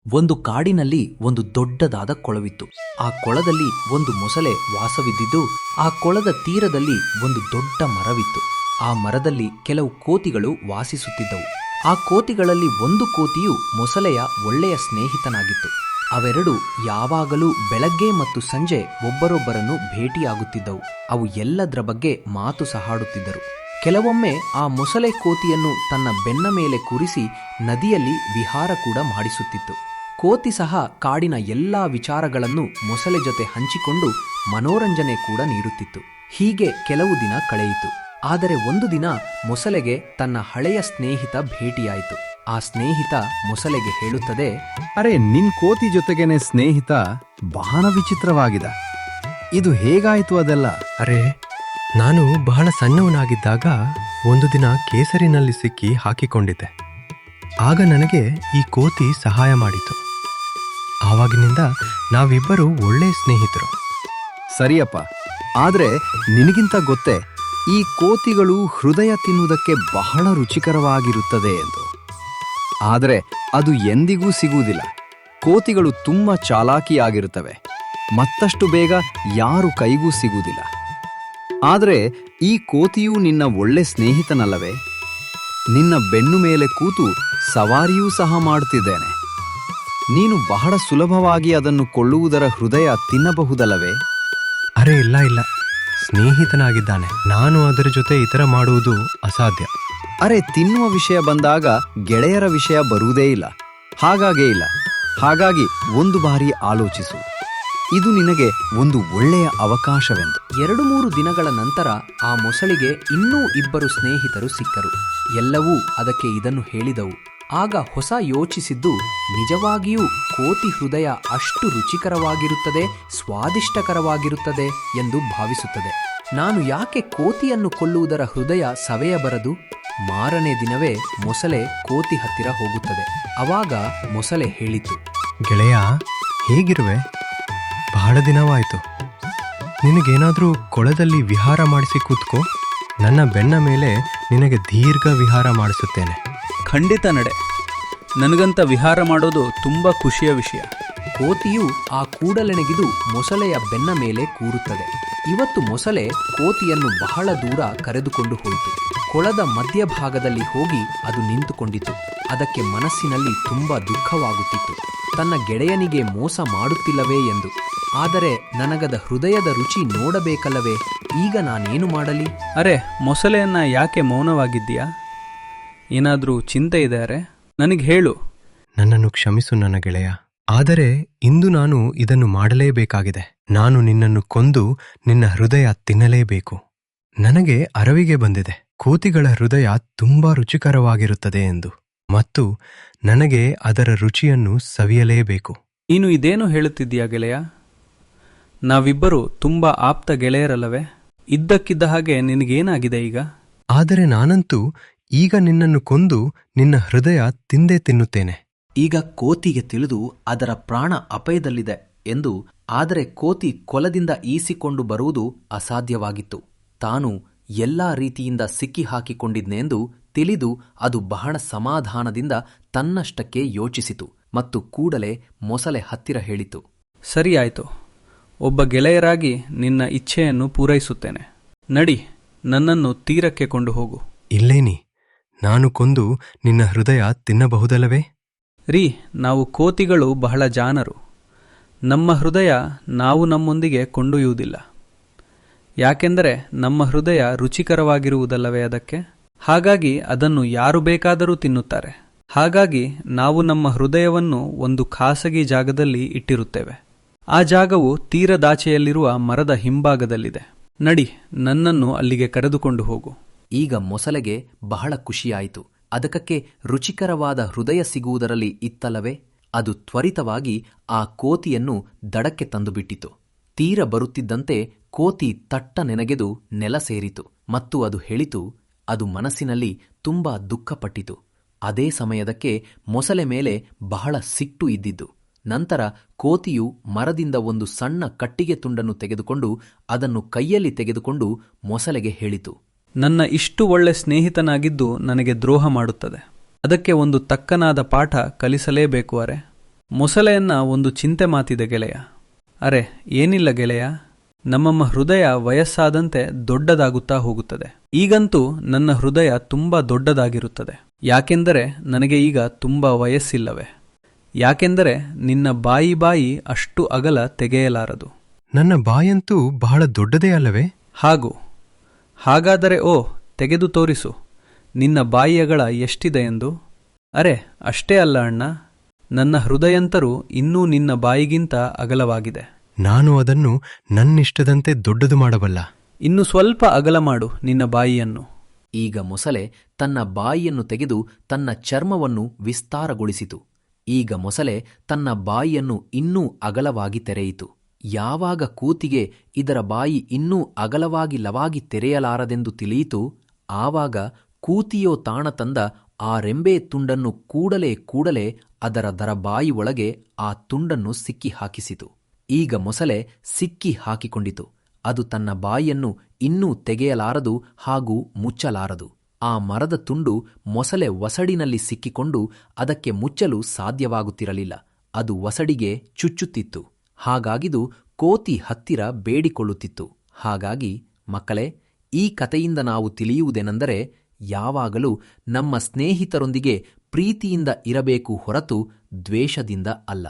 ಒಂದು ಕಾಡಿನಲ್ಲಿ ಒಂದು ದೊಡ್ಡದಾದ ಕೊಳವಿತ್ತು. ಆ ಕೊಳದಲ್ಲಿ ಒಂದು ಮೊಸಳೆ ವಾಸವಿದ್ದಿದ್ದು, ಆ ಕೊಳದ ತೀರದಲ್ಲಿ ಒಂದು ದೊಡ್ಡ ಮರವಿತ್ತು. ಆ ಮರದಲ್ಲಿ ಕೆಲವು ಕೋತಿಗಳು ವಾಸಿಸುತ್ತಿದ್ದವು. ಆ ಕೋತಿಗಳಲ್ಲಿ ಒಂದು ಕೋತಿಯು ಮೊಸಳೆಯ ಒಳ್ಳೆಯ ಸ್ನೇಹಿತನಾಗಿತ್ತು. ಅವೆರಡು ಯಾವಾಗಲೂ ಬೆಳಗ್ಗೆ ಮತ್ತು ಸಂಜೆ ಒಬ್ಬರೊಬ್ಬರನ್ನು ಭೇಟಿಯಾಗುತ್ತಿದ್ದವು. ಅವು ಎಲ್ಲದರ ಬಗ್ಗೆ ಮಾತು ಸಹಾಡುತ್ತಿದ್ದರು. ಕೆಲವೊಮ್ಮೆ ಆ ಮೊಸಳೆ ಕೋತಿಯನ್ನು ತನ್ನ ಬೆನ್ನ ಮೇಲೆ ಕೂರಿಸಿ ನದಿಯಲ್ಲಿ ವಿಹಾರ ಕೂಡ ಮಾಡಿಸುತ್ತಿತ್ತು. ಕೋತಿ ಸಹ ಕಾಡಿನ ಎಲ್ಲಾ ವಿಚಾರಗಳನ್ನು ಮೊಸಳೆ ಜೊತೆ ಹಂಚಿಕೊಂಡು ಮನೋರಂಜನೆ ಕೂಡ ನೀಡುತ್ತಿತ್ತು. ಹೀಗೆ ಕೆಲವು ದಿನ ಕಳೆಯಿತು. ಆದರೆ ಒಂದು ದಿನ ಮೊಸಳೆಗೆ ತನ್ನ ಹಳೆಯ ಸ್ನೇಹಿತ ಭೇಟಿಯಾಯಿತು. ಆ ಸ್ನೇಹಿತ ಮೊಸಳೆಗೆ ಹೇಳುತ್ತದೆ, ಅರೆ, ನಿನ್ ಕೋತಿ ಜೊತೆಗೇನೆ ಸ್ನೇಹಿತ ಬಹಳ ವಿಚಿತ್ರವಾಗಿದೆ. ಇದು ಹೇಗಾಯಿತು ಅದೆಲ್ಲ? ಅರೆ, ನಾನು ಬಹಳ ಸಣ್ಣವನಾಗಿದ್ದಾಗ ಒಂದು ದಿನ ಕೇಸರಿನಲ್ಲಿ ಸಿಕ್ಕಿ ಹಾಕಿಕೊಂಡಿದ್ದೆ. ಆಗ ನನಗೆ ಈ ಕೋತಿ ಸಹಾಯ ಮಾಡಿತು. ಆವಾಗಿನಿಂದ ನಾವಿಬ್ಬರು ಒಳ್ಳೆ ಸ್ನೇಹಿತರು. ಸರಿಯಪ್ಪ, ಆದ್ರೆ ನಿನಗಿಂತ ಗೊತ್ತೇ ಈ ಕೋತಿಗಳು ಹೃದಯ ತಿನ್ನುವುದಕ್ಕೆ ಬಹಳ ರುಚಿಕರವಾಗಿರುತ್ತದೆ ಎಂದು. ಆದರೆ ಅದು ಎಂದಿಗೂ ಸಿಗುವುದಿಲ್ಲ. ಕೋತಿಗಳು ತುಂಬಾ ಚಾಲಾಕಿಯಾಗಿರುತ್ತವೆ. ಮತ್ತಷ್ಟು ಬೇಗ ಯಾರು ಕೈಗೂ ಸಿಗುವುದಿಲ್ಲ. ಆದರೆ ಈ ಕೋತಿಯೂ ನಿನ್ನ ಒಳ್ಳೆ ಸ್ನೇಹಿತನಲ್ಲವೇ? ನಿನ್ನ ಬೆನ್ನು ಮೇಲೆ ಕೂತು ಸವಾರಿಯೂ ಸಹ ಮಾಡುತ್ತಿದ್ದೇನೆ. ನೀನು ಬಹಳ ಸುಲಭವಾಗಿ ಅದನ್ನು ಕೊಳ್ಳುವುದರ ಹೃದಯ ತಿನ್ನಬಹುದಲ್ಲವೇ? ಅರೆ, ಇಲ್ಲ, ಸ್ನೇಹಿತನಾಗಿದ್ದಾನೆ. ನಾನು ಅದರ ಜೊತೆ ಇತರ ಮಾಡುವುದು ಅಸಾಧ್ಯ. ಅರೆ, ತಿನ್ನುವ ವಿಷಯ ಬಂದಾಗ ಗೆಳೆಯರ ವಿಷಯ ಬರುವುದೇ ಇಲ್ಲ. ಹಾಗಾಗಿ ಒಂದು ಬಾರಿ ಆಲೋಚಿಸು. ಇದು ನಿನಗೆ ಒಂದು ಒಳ್ಳೆಯ ಅವಕಾಶವೆಂದು. 2-3 ದಿನಗಳ ನಂತರ ಆ ಮೊಸಳಿಗೆ ಇನ್ನೂ 2 ಸ್ನೇಹಿತರು ಸಿಕ್ಕರು. ಎಲ್ಲವೂ ಅದಕ್ಕೆ ಇದನ್ನು ಹೇಳಿದವು. ಆಗ ಹೊಸ ಯೋಚಿಸಿದ್ದು, ನಿಜವಾಗಿಯೂ ಕೋತಿ ಹೃದಯ ಅಷ್ಟು ರುಚಿಕರವಾಗಿರುತ್ತದೆ, ಸ್ವಾದಿಷ್ಟಕರವಾಗಿರುತ್ತದೆ ಎಂದು ಭಾವಿಸುತ್ತದೆ. ನಾನು ಯಾಕೆ ಕೋತಿಯನ್ನು ಕೊಲ್ಲುವುದರ ಹೃದಯ ಸವೆಯಬರದು? ಮಾರನೇ ದಿನವೇ ಮೊಸಳೆ ಕೋತಿ ಹತ್ತಿರ ಹೋಗುತ್ತದೆ. ಅವಾಗ ಮೊಸಳೆ ಹೇಳಿತು, ಗೆಳೆಯ, ಹೇಗಿರುವೆ? ಬಹಳ ದಿನವಾಯಿತು. ನಿನಗೇನಾದರೂ ಕೊಳದಲ್ಲಿ ವಿಹಾರ ಮಾಡಿಸಿ ಕೂತ್ಕೋ. ನನ್ನ ಬೆನ್ನ ಮೇಲೆ ನಿನಗೆ ದೀರ್ಘ ವಿಹಾರ ಮಾಡಿಸುತ್ತೇನೆ. ಖಂಡಿತ ನಡೆ. ನನಗಂತ ವಿಹಾರ ಮಾಡೋದು ತುಂಬ ಖುಷಿಯ ವಿಷಯ. ಕೋತಿಯು ಆ ಕೂಡಲೆಣಗಿದು ಮೊಸಳೆಯ ಬೆನ್ನ ಮೇಲೆ ಕೂರುತ್ತದೆ. ಇವತ್ತು ಮೊಸಳೆ ಕೋತಿಯನ್ನು ಬಹಳ ದೂರ ಕರೆದುಕೊಂಡು ಹೋಯಿತು. ಕೊಳದ ಮಧ್ಯಭಾಗದಲ್ಲಿ ಹೋಗಿ ಅದು ನಿಂತುಕೊಂಡಿತು. ಅದಕ್ಕೆ ಮನಸ್ಸಿನಲ್ಲಿ ತುಂಬ ದುಃಖವಾಗುತ್ತಿತ್ತು, ತನ್ನ ಗೆಳೆಯನಿಗೆ ಮೋಸ ಮಾಡುತ್ತಿಲ್ಲವೇ ಎಂದು. ಆದರೆ ನನಗದ ಹೃದಯದ ರುಚಿ ನೋಡಬೇಕಲ್ಲವೇ? ಈಗ ನಾನೇನು ಮಾಡಲಿ? ಅರೆ, ಮೊಸಳೆಯನ್ನ ಯಾಕೆ ಮೌನವಾಗಿದ್ದೀಯಾ? ಏನಾದರೂ ಚಿಂತೆ ಇದೆ? ಅರೆ, ನನಗೆ ಹೇಳು. ನನ್ನನ್ನು ಕ್ಷಮಿಸು ನನ್ನ ಗೆಳೆಯ. ಆದರೆ ಇಂದು ನಾನು ಇದನ್ನು ಮಾಡಲೇಬೇಕಾಗಿದೆ. ನಾನು ನಿನ್ನನ್ನು ಕೊಂದು ನಿನ್ನ ಹೃದಯ ತಿನ್ನಲೇಬೇಕು. ನನಗೆ ಅರಿವಿಗೆ ಬಂದಿದೆ, ಕೋತಿಗಳ ಹೃದಯ ತುಂಬಾ ರುಚಿಕರವಾಗಿರುತ್ತದೆ ಎಂದು, ಮತ್ತು ನನಗೆ ಅದರ ರುಚಿಯನ್ನು ಸವಿಯಲೇಬೇಕು. ನೀನು ಇದೇನು ಹೇಳುತ್ತಿದ್ದೀಯಾ ಗೆಳೆಯ? ನಾವಿಬ್ಬರು ತುಂಬ ಆಪ್ತ ಗೆಳೆಯರಲ್ಲವೇ? ಇದ್ದಕ್ಕಿದ್ದ ಹಾಗೆ ನಿನಗೇನಾಗಿದೆ ಈಗ? ಆದರೆ ನಾನಂತೂ ಈಗ ನಿನ್ನನ್ನು ಕೊಂದು ನಿನ್ನ ಹೃದಯ ತಿಂದೇ ತಿನ್ನುತ್ತೇನೆ. ಈಗ ಕೋತಿಗೆ ತಿಳಿದು ಅದರ ಪ್ರಾಣ ಅಪಾಯದಲ್ಲಿದೆ ಎಂದು. ಆದರೆ ಕೋತಿ ಕೊಲದಿಂದ ಈಸಿಕೊಂಡು ಬರುವುದು ಅಸಾಧ್ಯವಾಗಿತ್ತು. ತಾನು ಎಲ್ಲಾ ರೀತಿಯಿಂದ ಸಿಕ್ಕಿ ಹಾಕಿಕೊಂಡಿದ್ನೆಂದು ತಿಳಿದು ಅದು ಬಹಳ ಸಮಾಧಾನದಿಂದ ತನ್ನಷ್ಟಕ್ಕೆ ಯೋಚಿಸಿತು ಮತ್ತು ಕೂಡಲೇ ಮೊಸಳೆ ಹತ್ತಿರ ಹೇಳಿತು, ಸರಿಯಾಯಿತು. ಒಬ್ಬ ಗೆಳೆಯರಾಗಿ ನಿನ್ನ ಇಚ್ಛೆಯನ್ನು ಪೂರೈಸುತ್ತೇನೆ. ನಡಿ, ನನ್ನನ್ನು ತೀರಕ್ಕೆ ಕೊಂಡು ಹೋಗು. ಇಲ್ಲೇನಿ, ನಾನು ಕೊಂದು ನಿನ್ನ ಹೃದಯ ತಿನ್ನಬಹುದಲ್ಲವೇ? ರೀ, ನಾವು ಕೋತಿಗಳು ಬಹಳ ಜಾಣರು. ನಮ್ಮ ಹೃದಯ ನಾವು ನಮ್ಮೊಂದಿಗೆ ಕೊಂಡೊಯ್ಯುವುದಿಲ್ಲ. ಯಾಕೆಂದರೆ ನಮ್ಮ ಹೃದಯ ರುಚಿಕರವಾಗಿರುವುದಲ್ಲವೇ ಅದಕ್ಕೆ? ಹಾಗಾಗಿ ಅದನ್ನು ಯಾರು ಬೇಕಾದರೂ ತಿನ್ನುತ್ತಾರೆ. ಹಾಗಾಗಿ ನಾವು ನಮ್ಮ ಹೃದಯವನ್ನು ಒಂದು ಖಾಸಗಿ ಜಾಗದಲ್ಲಿ ಇಟ್ಟಿರುತ್ತೇವೆ. ಆ ಜಾಗವು ತೀರದಾಚೆಯಲ್ಲಿರುವ ಮರದ ಹಿಂಭಾಗದಲ್ಲಿದೆ. ನಡಿ, ನನ್ನನ್ನು ಅಲ್ಲಿಗೆ ಕರೆದುಕೊಂಡು ಹೋಗು. ಈಗ ಮೊಸಳೆಗೆ ಬಹಳ ಖುಷಿಯಾಯಿತು. ಅದಕ್ಕೆ ರುಚಿಕರವಾದ ಹೃದಯ ಸಿಗುವುದರಲ್ಲಿ ಇತ್ತಲ್ಲವೇ? ಅದು ತ್ವರಿತವಾಗಿ ಆ ಕೋತಿಯನ್ನು ದಡಕ್ಕೆ ತಂದುಬಿಟ್ಟಿತು. ತೀರ ಬರುತ್ತಿದ್ದಂತೆ ಕೋತಿ ತಟ್ಟ ನೆನಗೆದು ನೆಲ ಸೇರಿತು ಮತ್ತು ಅದು ಹೇಳಿತು. ಅದು ಮನಸ್ಸಿನಲ್ಲಿ ತುಂಬಾ ದುಃಖಪಟ್ಟಿತು. ಅದೇ ಸಮಯದಕ್ಕೆ ಮೊಸಳೆ ಮೇಲೆ ಬಹಳ ಸಿಟ್ಟು ಇದ್ದಿದ್ದು. ನಂತರ ಕೋತಿಯು ಮರದಿಂದ ಒಂದು ಸಣ್ಣ ಕಟ್ಟಿಗೆ ತುಂಡನ್ನು ತೆಗೆದುಕೊಂಡು ಅದನ್ನು ಕೈಯಲ್ಲಿ ತೆಗೆದುಕೊಂಡು ಮೊಸಳೆಗೆ ಹೇಳಿತು, ನನ್ನ ಇಷ್ಟು ಒಳ್ಳೆ ಸ್ನೇಹಿತನಾಗಿದ್ದು ನನಗೆ ದ್ರೋಹ ಮಾಡುತ್ತದೆ. ಅದಕ್ಕೆ ಒಂದು ತಕ್ಕನಾದ ಪಾಠ ಕಲಿಸಲೇಬೇಕು. ಅರೆ, ಮೊಸಳೆಯನ್ನ ಒಂದು ಚಿಂತೆ ಮಾತಿದೆ ಗೆಳೆಯ. ಅರೆ, ಏನಿಲ್ಲ ಗೆಳೆಯ, ನಮ್ಮ ಹೃದಯ ವಯಸ್ಸಾದಂತೆ ದೊಡ್ಡದಾಗುತ್ತಾ ಹೋಗುತ್ತದೆ. ಈಗಂತೂ ನನ್ನ ಹೃದಯ ತುಂಬಾ ದೊಡ್ಡದಾಗಿರುತ್ತದೆ. ಯಾಕೆಂದರೆ ನನಗೆ ಈಗ ತುಂಬಾ ವಯಸ್ಸಿಲ್ಲವೇ? ಯಾಕೆಂದರೆ ನಿನ್ನ ಬಾಯಿ ಅಷ್ಟು ಅಗಲ ತೆಗೆಯಲಾರದು. ನನ್ನ ಬಾಯಂತೂ ಬಹಳ ದೊಡ್ಡದೇ ಅಲ್ಲವೇ? ಹಾಗಾದರೆ ತೆಗೆದು ತೋರಿಸು ನಿನ್ನ ಬಾಯಿ ಅಗಲ ಎಷ್ಟಿದೆ ಎಂದು. ಅರೆ, ಅಷ್ಟೇ ಅಲ್ಲ ಅಣ್ಣ, ನನ್ನ ಹೃದಯಂತರೂ ಇನ್ನೂ ನಿನ್ನ ಬಾಯಿಗಿಂತ ಅಗಲವಾಗಿದೆ. ನಾನು ಅದನ್ನು ನನ್ನಿಷ್ಟದಂತೆ ದೊಡ್ಡದು ಮಾಡಬಲ್ಲ. ಇನ್ನು ಸ್ವಲ್ಪ ಅಗಲ ಮಾಡು ನಿನ್ನ ಬಾಯಿಯನ್ನು. ಈಗ ಮೊಸಳೆ ತನ್ನ ಬಾಯಿಯನ್ನು ತೆಗೆದು ತನ್ನ ಚರ್ಮವನ್ನು ವಿಸ್ತಾರಗೊಳಿಸಿತು. ಈಗ ಮೊಸಳೆ ತನ್ನ ಬಾಯಿಯನ್ನು ಇನ್ನೂ ಅಗಲವಾಗಿ ತೆರೆಯಿತು. ಯಾವಾಗ ಕೂತಿಗೆ ಇದರ ಬಾಯಿ ಇನ್ನೂ ಅಗಲವಾಗಿ ಲವಾಗಿ ತೆರೆಯಲಾರದೆಂದು ತಿಳಿಯಿತು, ಆವಾಗ ಕೂತಿಯೋ ತಾಣ ತಂದ ಆ ರೆಂಬೆ ತುಂಡನ್ನು ಕೂಡಲೇ ಅದರ ಬಾಯಿ ಒಳಗೆ ಆ ತುಂಡನ್ನು ಸಿಕ್ಕಿ ಹಾಕಿಸಿತು. ಈಗ ಮೊಸಳೆ ಸಿಕ್ಕಿ ಹಾಕಿಕೊಂಡಿತು. ಅದು ತನ್ನ ಬಾಯಿಯನ್ನು ಇನ್ನೂ ತೆಗೆಯಲಾರದು ಹಾಗೂ ಮುಚ್ಚಲಾರದು. ಆ ಮರದ ತುಂಡು ಮೊಸಳೆ ವಸಡಿನಲ್ಲಿ ಸಿಕ್ಕಿಕೊಂಡು ಅದಕ್ಕೆ ಮುಚ್ಚಲು ಸಾಧ್ಯವಾಗುತ್ತಿರಲಿಲ್ಲ. ಅದು ವಸಡಿಗೆ ಚುಚ್ಚುತ್ತಿತ್ತು. ಹಾಗಾಗಿದು ಕೋತಿ ಹತ್ತಿರ ಬೇಡಿಕೊಳ್ಳುತ್ತಿತ್ತು. ಹಾಗಾಗಿ ಮಕ್ಕಳೇ, ಈ ಕಥೆಯಿಂದ ನಾವು ತಿಳಿಯುವುದೇನೆಂದರೆ, ಯಾವಾಗಲೂ ನಮ್ಮ ಸ್ನೇಹಿತರೊಂದಿಗೆ ಪ್ರೀತಿಯಿಂದ ಇರಬೇಕು ಹೊರತು ದ್ವೇಷದಿಂದ ಅಲ್ಲ.